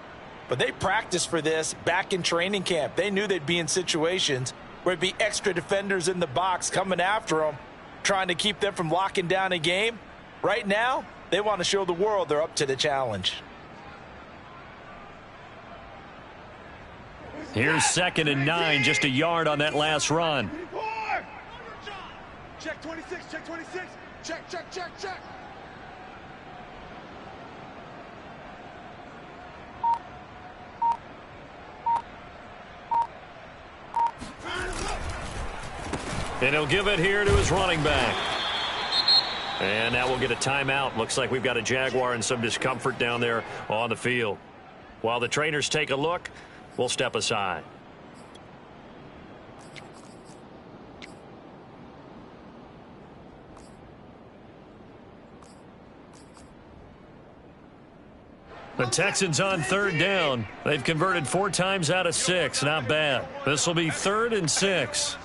but they practiced for this back in training camp. They knew they'd be in situations where it'd be extra defenders in the box coming after them, trying to keep them from locking down a game. Right now, they want to show the world they're up to the challenge. Here's 2nd and 9, just a yard on that last run. Check 26, check 26. Check. And he'll give it here to his running back. And now we'll get a timeout. Looks like we've got a Jaguar and some discomfort down there on the field. While the trainers take a look, we'll step aside. The Texans on third down. They've converted 4 times out of 6. Not bad. This will be 3rd and 6.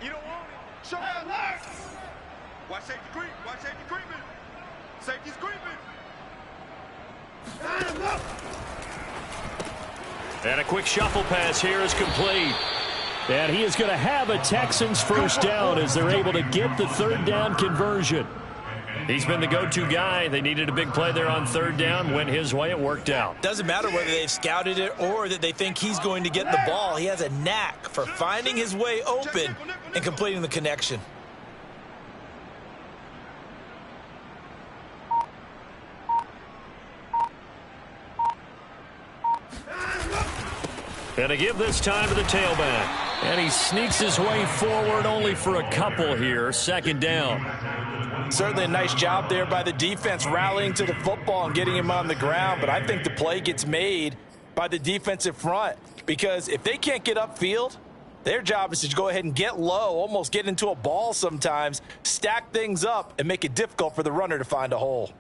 You don't want it. Show me. Watch safety creep. Watch safety creeping. Safety's creeping. And a quick shuffle pass here is complete. And he is going to have a Texans first down as they're able to get the third down conversion. He's been the go-to guy. They needed a big play there on third down. Went his way. It worked out. Doesn't matter whether they've scouted it or that they think he's going to get the ball. He has a knack for finding his way open and completing the connection. And to give this time to the tailback. And he sneaks his way forward only for a couple here. Second down. Certainly a nice job there by the defense rallying to the football and getting him on the ground. But I think the play gets made by the defensive front. Because if they can't get upfield, their job is to go ahead and get low, almost get into a ball sometimes, stack things up, and make it difficult for the runner to find a hole.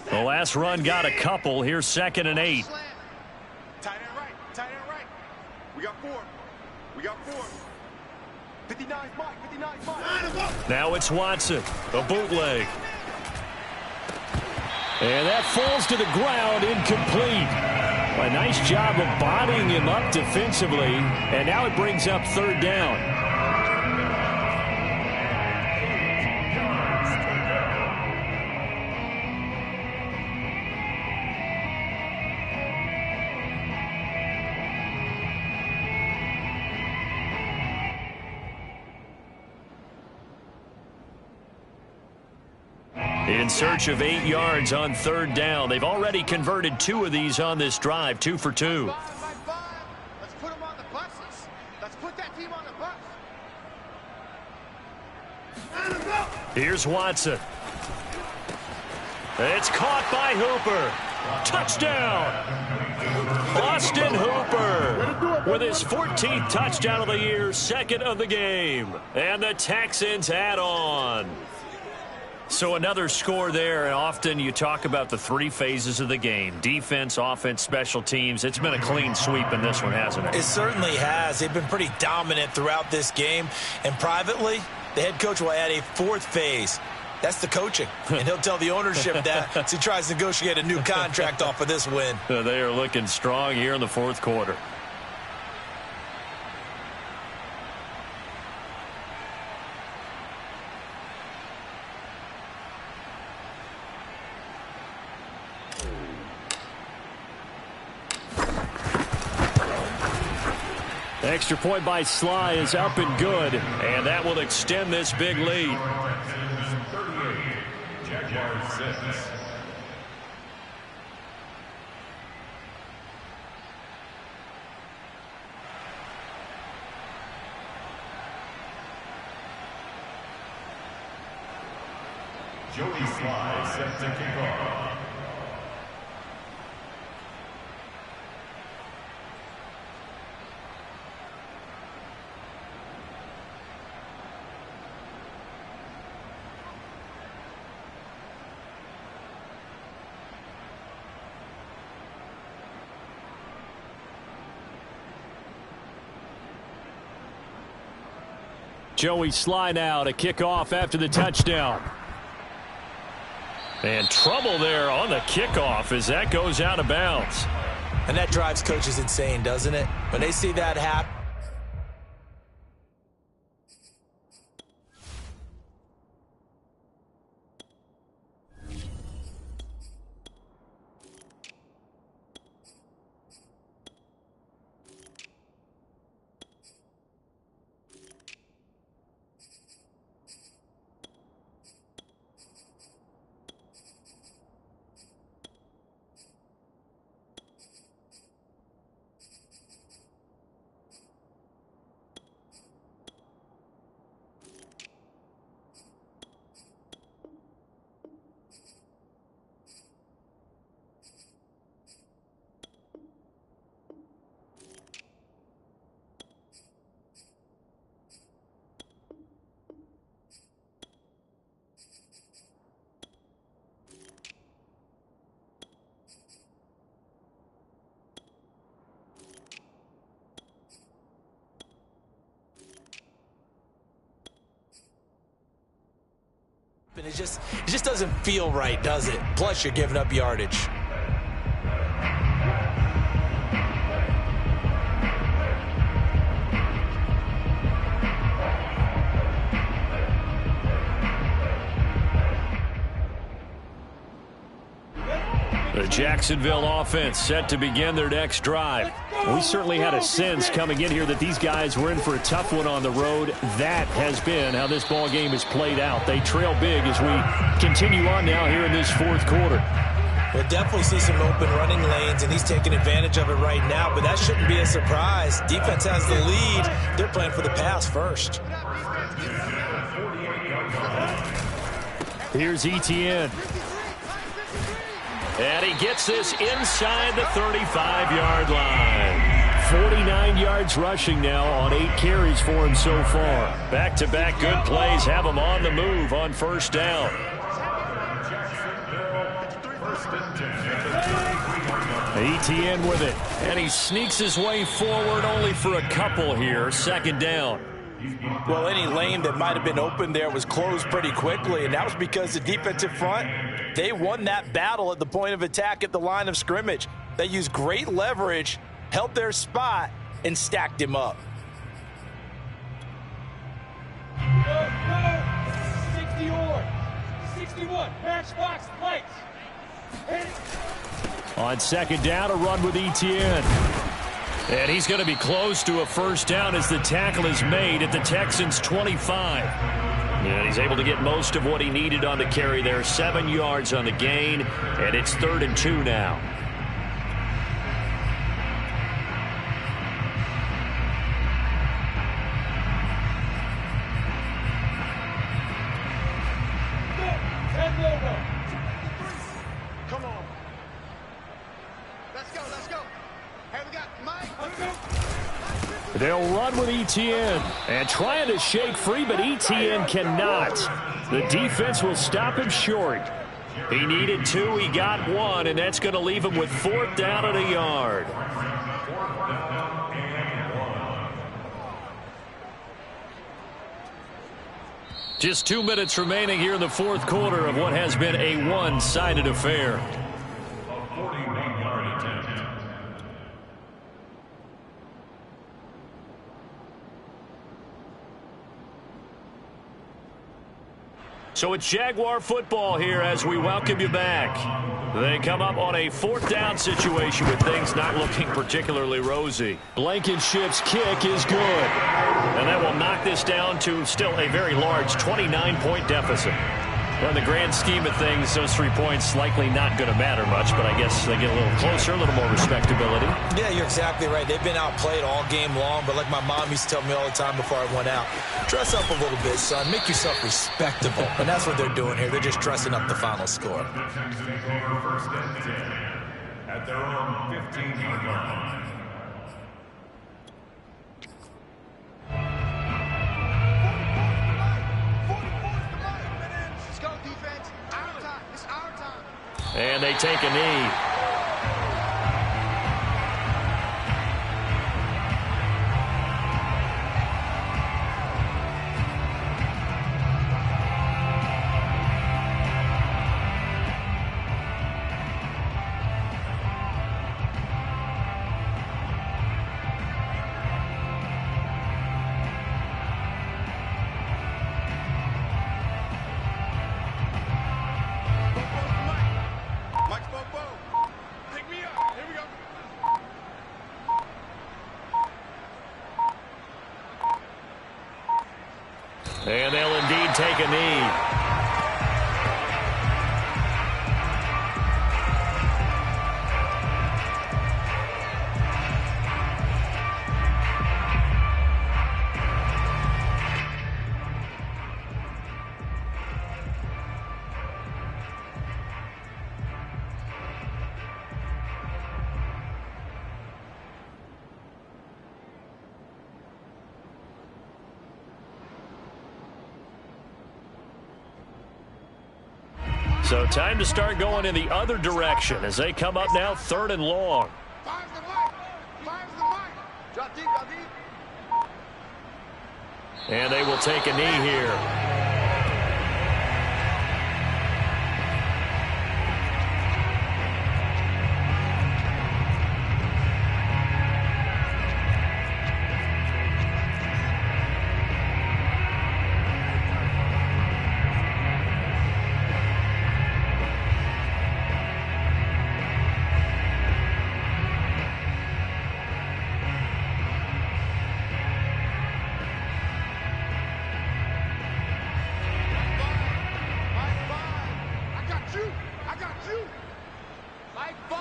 The last run got a couple. Here's 2nd and 8. Tight end right. Tight end right. We got 4. We got 4. 59 Mike. 59 Mike. Now it's Watson. The bootleg. And that falls to the ground, incomplete. A nice job of bodying him up defensively. And now it brings up third down. In search of 8 yards on third down. They've already converted 2 of these on this drive, 2 for 2. Let's put them on the buses. Let's put that team on the bus. Here's Watson. It's caught by Hooper. Touchdown! Austin Hooper with his 14th touchdown of the year, 2nd of the game. And the Texans add on. So another score there, and often you talk about the 3 phases of the game. Defense, offense, special teams. It's been a clean sweep in this one, hasn't it? It certainly has. They've been pretty dominant throughout this game. And privately, the head coach will add a 4th phase. That's the coaching. And he'll tell the ownership that as he tries to negotiate a new contract off of this win. They are looking strong here in the 4th quarter. Extra point by Sly is up and good. And that will extend this big lead. Texans 38, Jaguars 6. Joey Sly set to kick off. Joey Sly now to kick off after the touchdown. And trouble there on the kickoff as that goes out of bounds. And that drives coaches insane, doesn't it? When they see that happen. And it just doesn't feel right, does it? Plus, you're giving up yardage. The Jacksonville offense set to begin their next drive. We certainly had a sense coming in here that these guys were in for a tough one on the road. That has been how this ball game has played out. They trail big as we continue on now here in this fourth quarter. We'll definitely see some open running lanes, and he's taking advantage of it right now, but that shouldn't be a surprise. Defense has the lead. They're playing for the pass first. Here's Etienne. And he gets this inside the 35-yard line. 49 yards rushing now on 8 carries for him so far. Back-to-back good plays have him on the move on first down. Etienne with it. And he sneaks his way forward only for a couple here. Second down. Well, any lane that might have been open there was closed pretty quickly, and that was because the defensive front, they won that battle at the point of attack at the line of scrimmage. They used great leverage, held their spot, and stacked him up. 61, matchbox lights. On second down, a run with Etienne. And he's going to be close to a first down as the tackle is made at the Texans' 25. And he's able to get most of what he needed on the carry there. 7 yards on the gain, and it's 3rd and 2 now. Come on. Let's go. Hey, we got Mike. They'll run with Etienne. And trying to shake free, but Etienne cannot. The defense will stop him short. He needed 2, he got 1, and that's going to leave him with 4th down and a yard. Just 2 minutes remaining here in the fourth quarter of what has been a one-sided affair. A 41-yard attempt. So it's Jaguar football here as we welcome you back. They come up on a 4th down situation with things not looking particularly rosy. Blankenship's kick is good. And that will knock this down to still a very large 29-point deficit. Well, in the grand scheme of things, those 3 points likely not going to matter much, but I guess they get a little closer, a little more respectability. Yeah, you're exactly right. They've been outplayed all game long, but like my mom used to tell me all the time before I went out, dress up a little bit, son. Make yourself respectable. And that's what they're doing here. They're just dressing up the final score. First and 10 at their own 15-yard line. And they take a knee. And they'll indeed take a knee. So time to start going in the other direction as they come up now 3rd and long. Fire's the light. Drop deep. And they will take a knee here. you. I got you. Mike 5.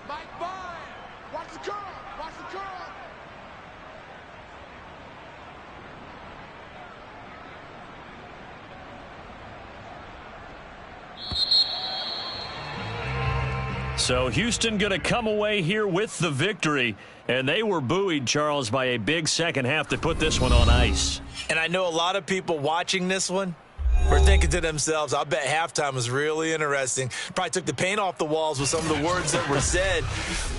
Mike 5. Watch the curl. Watch the curl. So Houston going to come away here with the victory. And they were buoyed, Charles, by a big second half that put this one on ice. And I know a lot of people watching this one were thinking to themselves, I bet halftime was really interesting. Probably took the paint off the walls with some of the words that were said.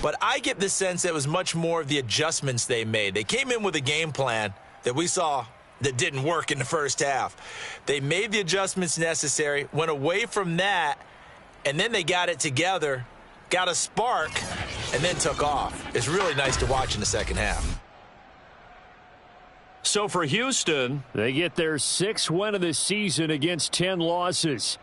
But I get the sense it was much more of the adjustments they made. They came in with a game plan that we saw that didn't work in the first half. They made the adjustments necessary, went away from that, and then they got it together, got a spark, and then took off. It's really nice to watch in the second half. So for Houston, they get their 6th win of the season against 10 losses.